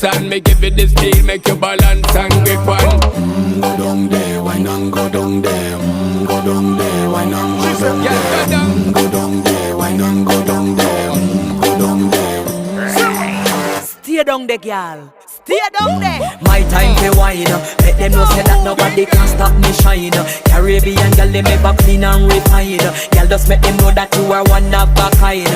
dance and me give it this feel, make you balance and grip on. Go down there, why not go down there? Go down there, why not go down there? Go down there, why not go down there? Go down there. Stay down there, girl. Stay down there. My time to wine. Let them know say that nobody can stop me shine. Caribbean girl, they make back clean and refine. Girl, just make them know that you are one of a kind.